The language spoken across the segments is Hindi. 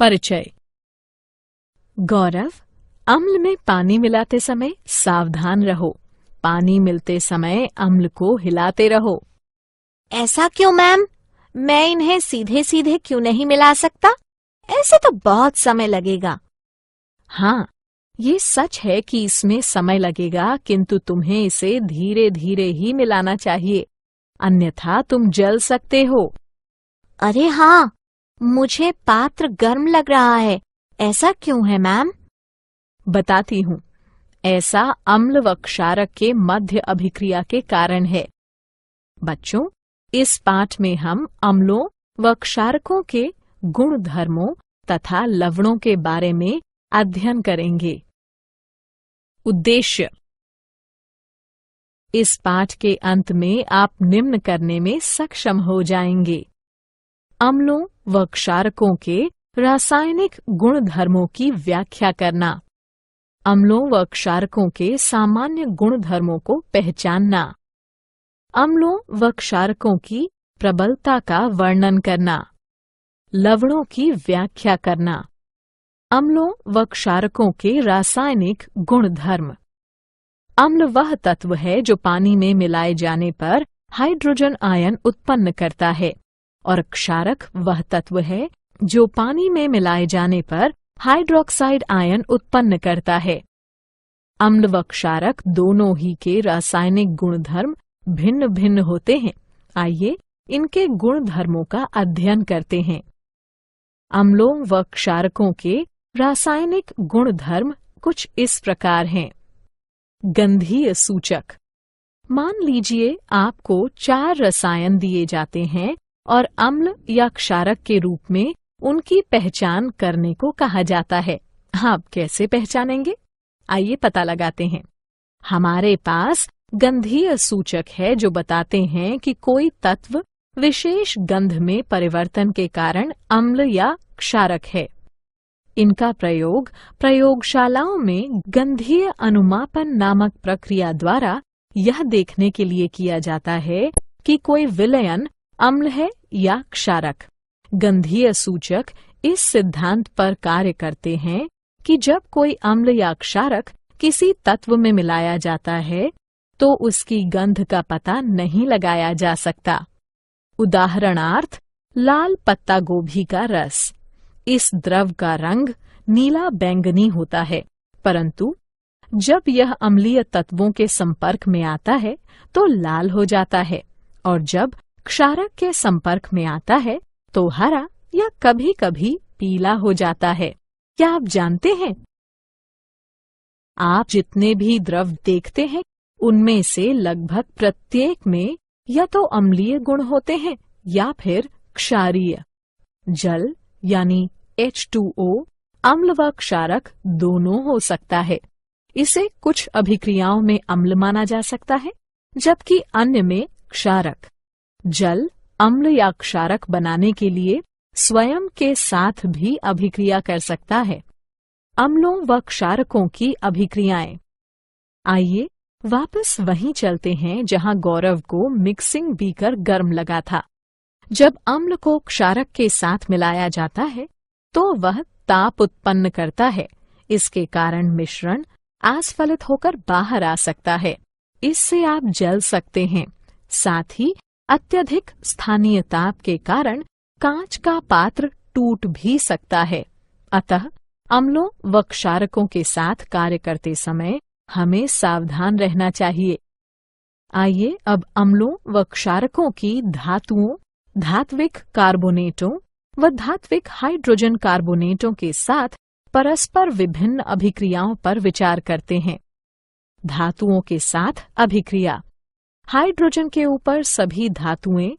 परिचय। गौरव, अम्ल में पानी मिलाते समय सावधान रहो। पानी मिलते समय अम्ल को हिलाते रहो। ऐसा क्यों मैम? मैं इन्हें सीधे सीधे क्यों नहीं मिला सकता? ऐसे तो बहुत समय लगेगा। हाँ, ये सच है कि इसमें समय लगेगा, किंतु तुम्हें इसे धीरे धीरे ही मिलाना चाहिए, अन्यथा तुम जल सकते हो। अरे हाँ, मुझे पात्र गर्म लग रहा है। ऐसा क्यों है मैम? बताती हूँ। ऐसा अम्ल व क्षारक के मध्य अभिक्रिया के कारण है। बच्चों, इस पाठ में हम अम्लों व क्षारकों के गुण धर्मों तथा लवणों के बारे में अध्ययन करेंगे। उद्देश्य। इस पाठ के अंत में आप निम्न करने में सक्षम हो जाएंगे। अम्लों व क्षारकों के रासायनिक गुण धर्मों की व्याख्या करना, अम्लों व क्षारकों के सामान्य गुण धर्मों को पहचानना, अम्लों व क्षारकों की प्रबलता का वर्णन करना, लवणों की व्याख्या करना, अम्लों व क्षारकों के रासायनिक गुण धर्म। अम्ल वह तत्व है जो पानी में मिलाए जाने पर हाइड्रोजन आयन उत्पन्न करता है, और क्षारक वह तत्व है जो पानी में मिलाए जाने पर हाइड्रोक्साइड आयन उत्पन्न करता है। अम्ल व क्षारक दोनों ही के रासायनिक गुणधर्म भिन्न भिन्न होते हैं। आइए इनके गुण धर्मों का अध्ययन करते हैं। अम्लों व क्षारकों के रासायनिक गुण धर्म कुछ इस प्रकार हैं। गंधीय सूचक। मान लीजिए आपको 4 रसायन दिए जाते हैं और अम्ल या क्षारक के रूप में उनकी पहचान करने को कहा जाता है। आप कैसे पहचानेंगे? आइए पता लगाते हैं। हमारे पास गंधीय सूचक है जो बताते हैं कि कोई तत्व विशेष गंध में परिवर्तन के कारण अम्ल या क्षारक है। इनका प्रयोग प्रयोगशालाओं में गंधीय अनुमापन नामक प्रक्रिया द्वारा यह देखने के लिए किया जाता है कि कोई विलयन अम्ल है या क्षारक। गंधीय सूचक इस सिद्धांत पर कार्य करते हैं कि जब कोई अम्ल या क्षारक किसी तत्व में मिलाया जाता है तो उसकी गंध का पता नहीं लगाया जा सकता। उदाहरणार्थ, लाल पत्ता गोभी का रस। इस द्रव का रंग नीला बैंगनी होता है, परंतु जब यह अम्लीय तत्वों के संपर्क में आता है तो लाल हो जाता है, और जब क्षारक के संपर्क में आता है तो हरा या कभी कभी पीला हो जाता है। क्या आप जानते हैं? आप जितने भी द्रव देखते हैं उनमें से लगभग प्रत्येक में या तो अम्लीय गुण होते हैं या फिर क्षारीय। जल यानी H2O अम्ल व क्षारक दोनों हो सकता है। इसे कुछ अभिक्रियाओं में अम्ल माना जा सकता है, जबकि अन्य में क्षारक। जल अम्ल या क्षारक बनाने के लिए स्वयं के साथ भी अभिक्रिया कर सकता है। अम्लों व क्षारकों की अभिक्रियाएं। आइए वापस वहीं चलते हैं जहां गौरव को मिक्सिंग बीकर गर्म लगा था। जब अम्ल को क्षारक के साथ मिलाया जाता है तो वह ताप उत्पन्न करता है। इसके कारण मिश्रण आस्फलित होकर बाहर आ सकता है। इससे आप जल सकते हैं। साथ ही अत्यधिक स्थानीय ताप के कारण कांच का पात्र टूट भी सकता है। अतः अम्लों व क्षारकों के साथ कार्य करते समय हमें सावधान रहना चाहिए। आइए अब अम्लों व क्षारकों की धातुओं, धात्विक कार्बोनेटों व धात्विक हाइड्रोजन कार्बोनेटों के साथ परस्पर विभिन्न अभिक्रियाओं पर विचार करते हैं। धातुओं के साथ अभिक्रिया। हाइड्रोजन के ऊपर सभी धातुएं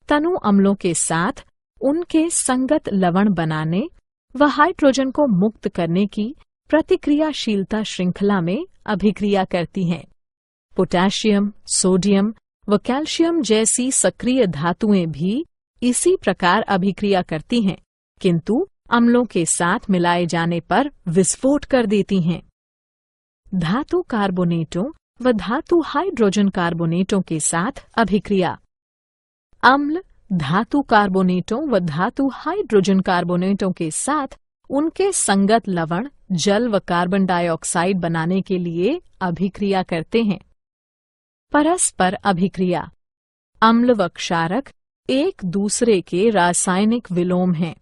तनु अम्लों के साथ उनके संगत लवण बनाने व हाइड्रोजन को मुक्त करने की प्रतिक्रियाशीलता श्रृंखला में अभिक्रिया करती हैं। पोटेशियम, सोडियम व कैल्शियम जैसी सक्रिय धातुएं भी इसी प्रकार अभिक्रिया करती हैं, किंतु अम्लों के साथ मिलाए जाने पर विस्फोट कर देती हैं। धातु कार्बोनेटों व धातु हाइड्रोजन कार्बोनेटों के साथ अभिक्रिया। अम्ल धातु कार्बोनेटों व धातु हाइड्रोजन कार्बोनेटों के साथ उनके संगत लवण जल व कार्बन डाइऑक्साइड बनाने के लिए अभिक्रिया करते हैं। परस्पर अभिक्रिया। अम्ल व क्षारक एक दूसरे के रासायनिक विलोम हैं।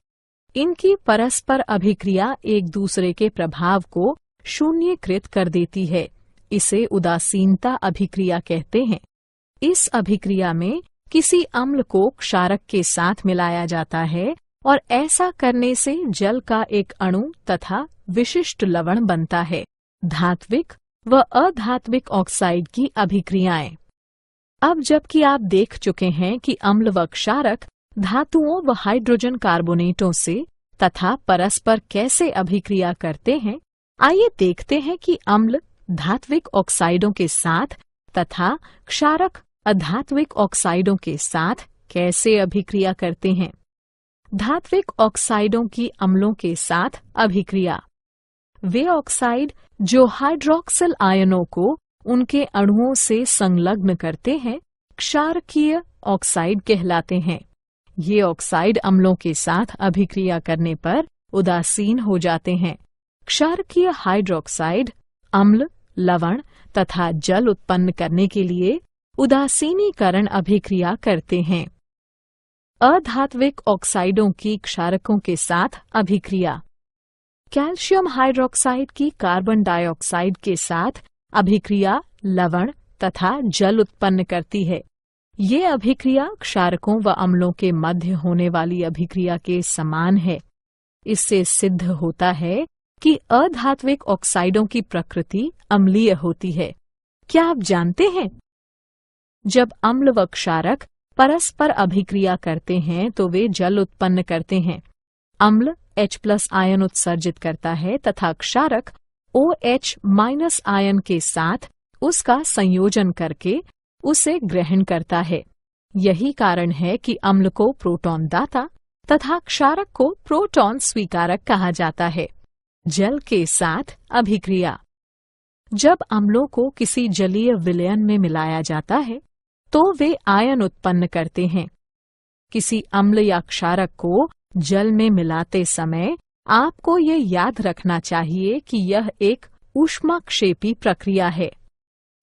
इनकी परस्पर अभिक्रिया एक दूसरे के प्रभाव को शून्यकृत कर देती है। इसे उदासीनता अभिक्रिया कहते हैं। इस अभिक्रिया में किसी अम्ल को क्षारक के साथ मिलाया जाता है और ऐसा करने से जल का एक अणु तथा विशिष्ट लवण बनता है। धात्विक व अधात्विक ऑक्साइड की अभिक्रियाएं। अब जबकि आप देख चुके हैं कि अम्ल व क्षारक धातुओं व हाइड्रोजन कार्बोनेटों से तथा परस्पर कैसे अभिक्रिया करते हैं, आइए देखते हैं कि अम्ल धात्विक ऑक्साइडों के साथ तथा क्षारक अधात्विक ऑक्साइडों के साथ कैसे अभिक्रिया करते हैं। धात्विक ऑक्साइडों की अम्लों के साथ अभिक्रिया। वे ऑक्साइड जो हाइड्रोक्सिल आयनों को उनके अणुओं से संलग्न करते हैं, क्षारकीय ऑक्साइड कहलाते हैं। ये ऑक्साइड अम्लों के साथ अभिक्रिया करने पर उदासीन हो जाते हैं। क्षारकीय हाइड्रोक्साइड अम्ल, लवण तथा जल उत्पन्न करने के लिए उदासीनीकरण अभिक्रिया करते हैं। अधात्विक ऑक्साइडों की क्षारकों के साथ अभिक्रिया। कैल्शियम हाइड्रोक्साइड की कार्बन डाइऑक्साइड के साथ अभिक्रिया लवण तथा जल उत्पन्न करती है। ये अभिक्रिया क्षारकों व अम्लों के मध्य होने वाली अभिक्रिया के समान है। इससे सिद्ध होता है कि अधात्विक ऑक्साइडों की प्रकृति अम्लीय होती है। क्या आप जानते हैं, जब अम्ल व क्षारक परस्पर अभिक्रिया करते हैं तो वे जल उत्पन्न करते हैं। अम्ल H+ आयन उत्सर्जित करता है तथा क्षारक OH- आयन के साथ उसका संयोजन करके उसे ग्रहण करता है। यही कारण है कि अम्ल को प्रोटॉन दाता तथा क्षारक को प्रोटॉन स्वीकारक कहा जाता है। जल के साथ अभिक्रिया। जब अम्लों को किसी जलीय विलयन में मिलाया जाता है तो वे आयन उत्पन्न करते हैं। किसी अम्ल या क्षारक को जल में मिलाते समय आपको यह याद रखना चाहिए कि यह एक ऊष्माक्षेपी प्रक्रिया है।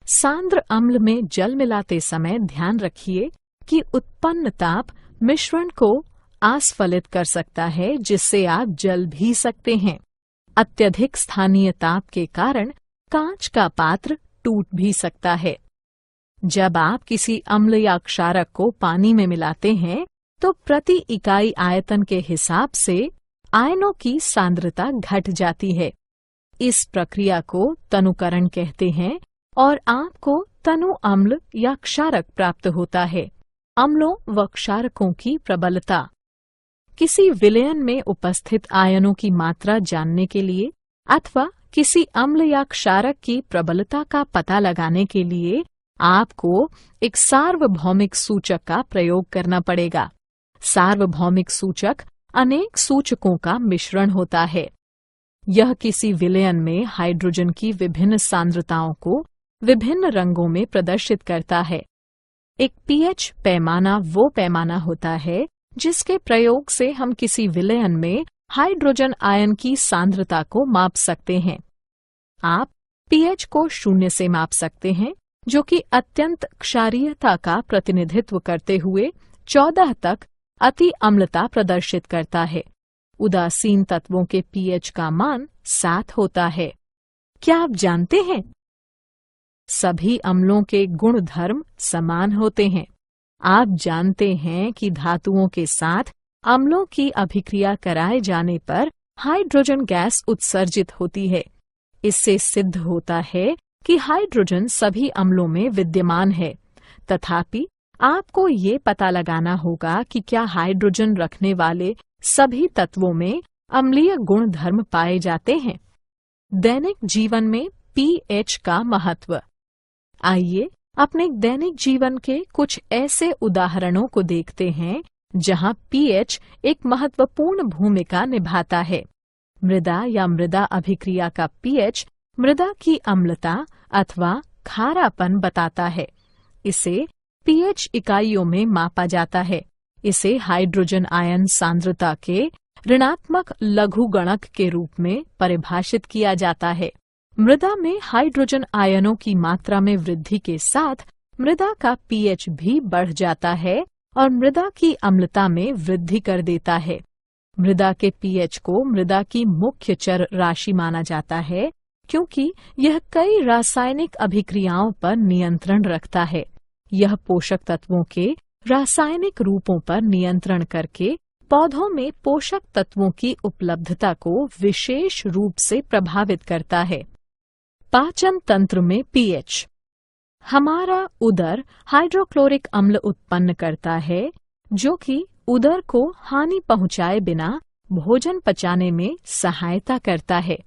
सांद्र अम्ल में जल मिलाते समय ध्यान रखिए कि उत्पन्न ताप मिश्रण को आस्फलित कर सकता है, जिससे आप जल भी सकते हैं। अत्यधिक स्थानीय ताप के कारण कांच का पात्र टूट भी सकता है। जब आप किसी अम्ल या क्षारक को पानी में मिलाते हैं तो प्रति इकाई आयतन के हिसाब से आयनों की सांद्रता घट जाती है। इस प्रक्रिया को तनुकरण कहते हैं और आपको तनु अम्ल या क्षारक प्राप्त होता है। अम्लों व क्षारकों की प्रबलता। किसी विलयन में उपस्थित आयनों की मात्रा जानने के लिए अथवा किसी अम्ल या क्षारक की प्रबलता का पता लगाने के लिए आपको एक सार्वभौमिक सूचक का प्रयोग करना पड़ेगा। सार्वभौमिक सूचक अनेक सूचकों का मिश्रण होता है। यह किसी विलयन में हाइड्रोजन की विभिन्न सांद्रताओं को विभिन्न रंगों में प्रदर्शित करता है। एक pH पैमाना वो पैमाना होता है जिसके प्रयोग से हम किसी विलयन में हाइड्रोजन आयन की सांद्रता को माप सकते हैं। आप pH को 0 से माप सकते हैं, जो कि अत्यंत क्षारीयता का प्रतिनिधित्व करते हुए 14 तक अति अम्लता प्रदर्शित करता है। उदासीन तत्वों के pH का मान 7 होता है। क्या आप जानते हैं, सभी अम्लों के गुण धर्म समान होते हैं। आप जानते हैं कि धातुओं के साथ अम्लों की अभिक्रिया कराए जाने पर हाइड्रोजन गैस उत्सर्जित होती है। इससे सिद्ध होता है कि हाइड्रोजन सभी अम्लों में विद्यमान है। तथापि आपको ये पता लगाना होगा कि क्या हाइड्रोजन रखने वाले सभी तत्वों में अम्लीय गुण धर्म पाए जाते हैं। दैनिक जीवन में pH का महत्व। आइए अपने दैनिक जीवन के कुछ ऐसे उदाहरणों को देखते हैं जहां pH एक महत्वपूर्ण भूमिका निभाता है। मृदा या मृदा अभिक्रिया का pH मृदा की अम्लता अथवा खारापन बताता है। इसे pH इकाइयों में मापा जाता है। इसे हाइड्रोजन आयन सांद्रता के ऋणात्मक लघुगणक के रूप में परिभाषित किया जाता है। मृदा में हाइड्रोजन आयनों की मात्रा में वृद्धि के साथ मृदा का पीएच भी बढ़ जाता है और मृदा की अम्लता में वृद्धि कर देता है। मृदा के पीएच को मृदा की मुख्य चर राशि माना जाता है क्योंकि यह कई रासायनिक अभिक्रियाओं पर नियंत्रण रखता है। यह पोषक तत्वों के रासायनिक रूपों पर नियंत्रण करके पौधों में पोषक तत्वों की उपलब्धता को विशेष रूप से प्रभावित करता है। पाचन तंत्र में पीएच। हमारा उदर हाइड्रोक्लोरिक अम्ल उत्पन्न करता है जो कि उदर को हानि पहुंचाए बिना भोजन पचाने में सहायता करता है।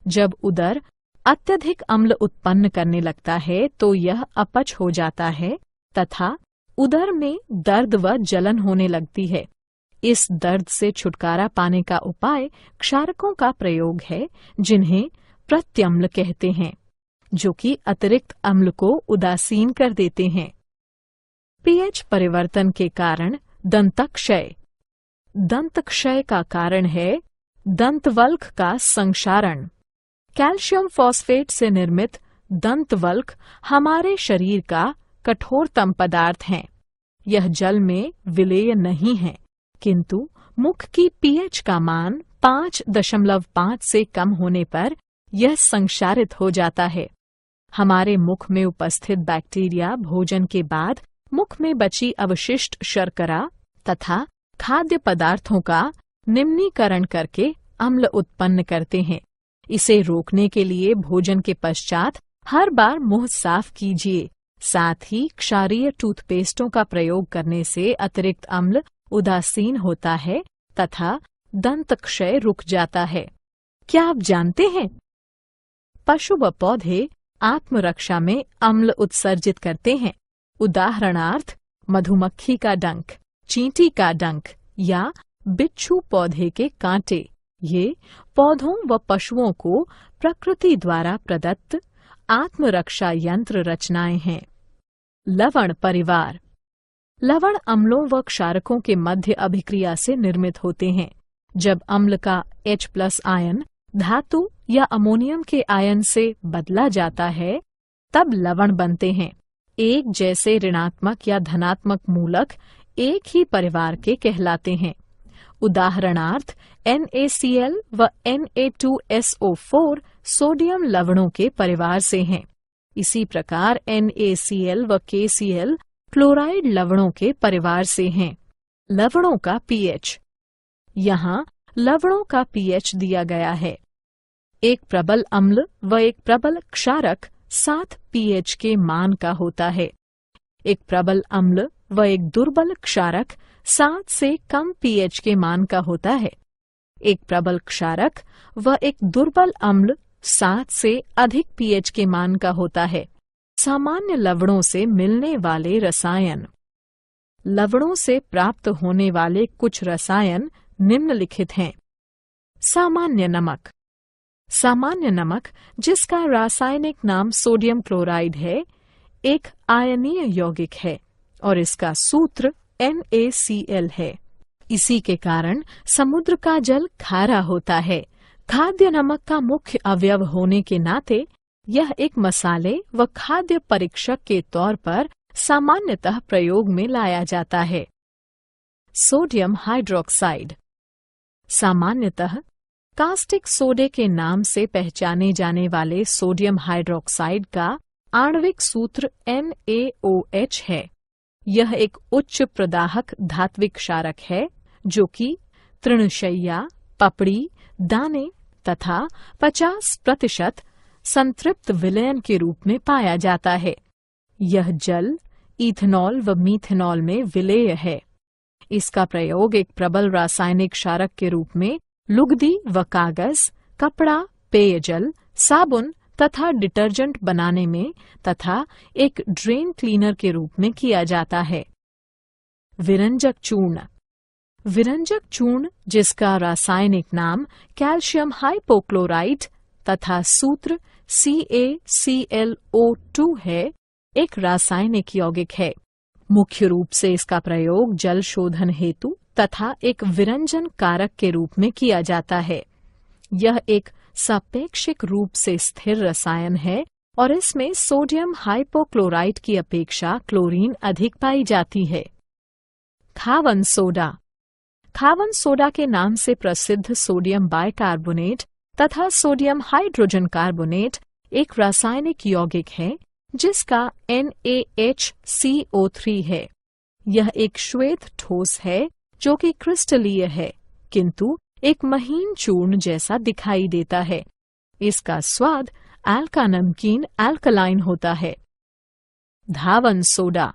जब उदर अत्यधिक अम्ल उत्पन्न करने लगता है तो यह अपच हो जाता है तथा उदर में दर्द व जलन होने लगती है। इस दर्द से छुटकारा पाने का उपाय क्षारकों का प्रयोग है जिन्हें प्रत्यम्ल कहते हैं, जो कि अतिरिक्त अम्ल को उदासीन कर देते हैं। पीएच परिवर्तन के कारण दंतक्षय। दंतक्षय का कारण है दंतवल्क का संक्षारण। कैल्शियम फॉस्फेट से निर्मित दंतवल्क हमारे शरीर का कठोरतम पदार्थ है। यह जल में विलेय नहीं है, किंतु मुख की पीएच का मान 5.5 से कम होने पर यह संक्षारित हो जाता है। हमारे मुख में उपस्थित बैक्टीरिया भोजन के बाद मुख में बची अवशिष्ट शर्करा तथा खाद्य पदार्थों का निम्नीकरण करके अम्ल उत्पन्न करते हैं। इसे रोकने के लिए भोजन के पश्चात हर बार मुंह साफ कीजिए। साथ ही क्षारीय टूथपेस्टों का प्रयोग करने से अतिरिक्त अम्ल उदासीन होता है तथा दंत क्षय रुक जाता है। क्या आप जानते हैं पशु व पौधे आत्मरक्षा में अम्ल उत्सर्जित करते हैं। उदाहरणार्थ मधुमक्खी का डंक, चींटी का डंक या बिच्छू पौधे के कांटे। ये पौधों व पशुओं को प्रकृति द्वारा प्रदत्त आत्मरक्षा यंत्र रचनाएं हैं। लवण परिवार। लवण अम्लों व क्षारकों के मध्य अभिक्रिया से निर्मित होते हैं। जब अम्ल का H+ आयन धातु या अमोनियम के आयन से बदला जाता है तब लवण बनते हैं। एक जैसे ऋणात्मक या धनात्मक मूलक एक ही परिवार के कहलाते हैं। उदाहरणार्थ NaCl व Na2SO4 सोडियम लवणों के परिवार से हैं। इसी प्रकार NaCl व KCl क्लोराइड लवणों के परिवार से हैं। लवणों का पीएच। यहाँ लवणों का पीएच दिया गया है। एक प्रबल अम्ल व एक प्रबल क्षारक 7 पीएच के मान का होता है। एक प्रबल अम्ल व एक दुर्बल क्षारक 7 से कम पीएच के मान का होता है। एक प्रबल क्षारक व एक दुर्बल अम्ल 7 से अधिक पीएच के मान का होता है। सामान्य लवणों से मिलने वाले रसायन। लवणों से प्राप्त होने वाले कुछ रसायन निम्नलिखित हैं। सामान्य नमक। सामान्य नमक, जिसका रासायनिक नाम सोडियम क्लोराइड है, एक आयनीय यौगिक है और इसका सूत्र NaCl है। इसी के कारण समुद्र का जल खारा होता है। खाद्य नमक का मुख्य अवयव होने के नाते यह एक मसाले व खाद्य परीक्षक के तौर पर सामान्यतः प्रयोग में लाया जाता है। Sodium hydroxide. सामान्यतः कास्टिक सोडे के नाम से पहचाने जाने वाले सोडियम हाइड्रोक्साइड का आणविक सूत्र NaOH है। यह एक उच्च प्रदाहक धात्विक क्षारक है जो कि तृणशय्या, पपड़ी, दाने तथा 50% संतृप्त विलयन के रूप में पाया जाता है। यह जल, इथेनॉल व मीथेनॉल में विलेय है। इसका प्रयोग एक प्रबल रासायनिक क्षारक के रूप में लुगदी व कागज, कपड़ा, पेयजल, साबुन तथा डिटर्जेंट बनाने में तथा एक ड्रेन क्लीनर के रूप में किया जाता है। विरंजक चूर्ण। विरंजक चूर्ण, जिसका रासायनिक नाम कैल्शियम हाइपोक्लोराइट तथा सूत्र CaClO2 है, एक रासायनिक यौगिक है। मुख्य रूप से इसका प्रयोग जल शोधन हेतु तथा एक विरंजन कारक के रूप में किया जाता है। यह एक सापेक्षिक रूप से स्थिर रसायन है और इसमें सोडियम हाइपोक्लोराइट की अपेक्षा क्लोरीन अधिक पाई जाती है। खावन सोडा। खावन सोडा के नाम से प्रसिद्ध सोडियम बाइकार्बोनेट तथा सोडियम हाइड्रोजन कार्बोनेट एक रासायनिक यौगिक है जिसका NaHCO3 है। यह एक श्वेत ठोस है जो कि क्रिस्टलीय है, किंतु एक महीन चूर्ण जैसा दिखाई देता है। इसका स्वाद एल्का नमकीन एल्कलाइन होता है। धावन सोडा।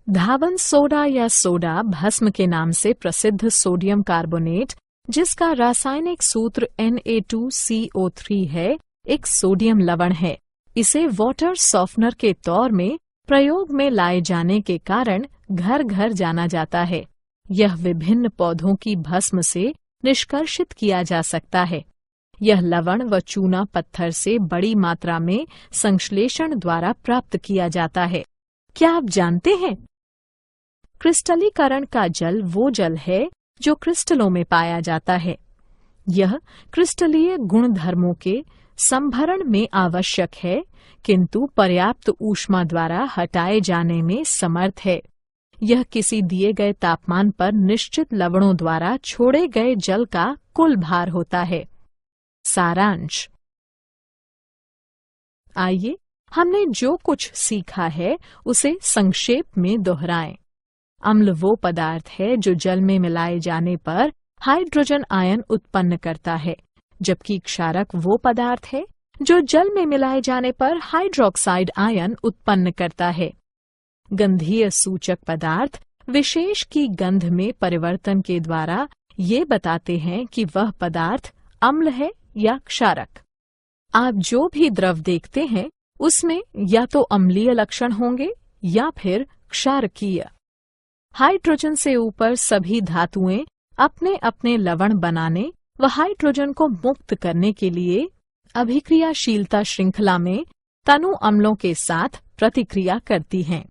धावन सोडा या सोडा भस्म के नाम से प्रसिद्ध सोडियम कार्बोनेट, जिसका रासायनिक सूत्र Na2CO3 है, एक सोडियम लवण है। इसे वाटर सॉफ्टनर के तौर में प्रयोग में लाए जाने के कारण घर घर जाना जाता है। यह विभिन्न पौधों की भस्म से निष्कर्षित किया जा सकता है। यह लवण व चूना पत्थर से बड़ी मात्रा में संश्लेषण द्वारा प्राप्त किया जाता है। क्या आप जानते हैं, क्रिस्टलीकरण का जल वो जल है जो क्रिस्टलों में पाया जाता है। यह क्रिस्टलीय गुणधर्मों के संभरण में आवश्यक है, किंतु पर्याप्त ऊष्मा द्वारा हटाए जाने में समर्थ है। यह किसी दिए गए तापमान पर निश्चित लवणों द्वारा छोड़े गए जल का कुल भार होता है। सारांश। आइए हमने जो कुछ सीखा है उसे संक्षेप में दोहराएं। अम्ल वो पदार्थ है जो जल में मिलाए जाने पर हाइड्रोजन आयन उत्पन्न करता है, जबकि क्षारक वो पदार्थ है जो जल में मिलाए जाने पर हाइड्रोक्साइड आयन उत्पन्न करता है। गंधीय सूचक पदार्थ विशेष की गंध में परिवर्तन के द्वारा ये बताते हैं कि वह पदार्थ अम्ल है या क्षारक। आप जो भी द्रव देखते हैं उसमें या तो अम्लीय लक्षण होंगे या फिर क्षारकीय। हाइड्रोजन से ऊपर सभी धातुएं अपने अपने लवण बनाने व हाइड्रोजन को मुक्त करने के लिए अभिक्रियाशीलता श्रृंखला में तनु अम्लों के साथ प्रतिक्रिया करती हैं।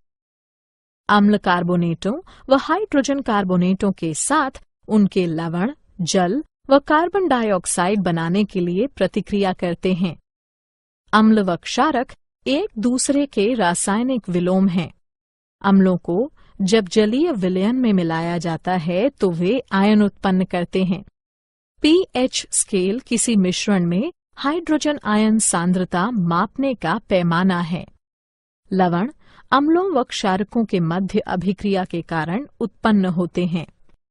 अम्ल कार्बोनेटों व हाइड्रोजन कार्बोनेटों के साथ उनके लवण, जल व कार्बन डाइऑक्साइड बनाने के लिए प्रतिक्रिया करते हैं। अम्ल व क्षारक एक दूसरे के रासायनिक विलोम हैं। अम्लों को जब जलीय विलयन में मिलाया जाता है तो वे आयन उत्पन्न करते हैं। pH स्केल किसी मिश्रण में हाइड्रोजन आयन सांद्रता मापने का पैमाना है। लवण अम्लों व क्षारकों के मध्य अभिक्रिया के कारण उत्पन्न होते हैं।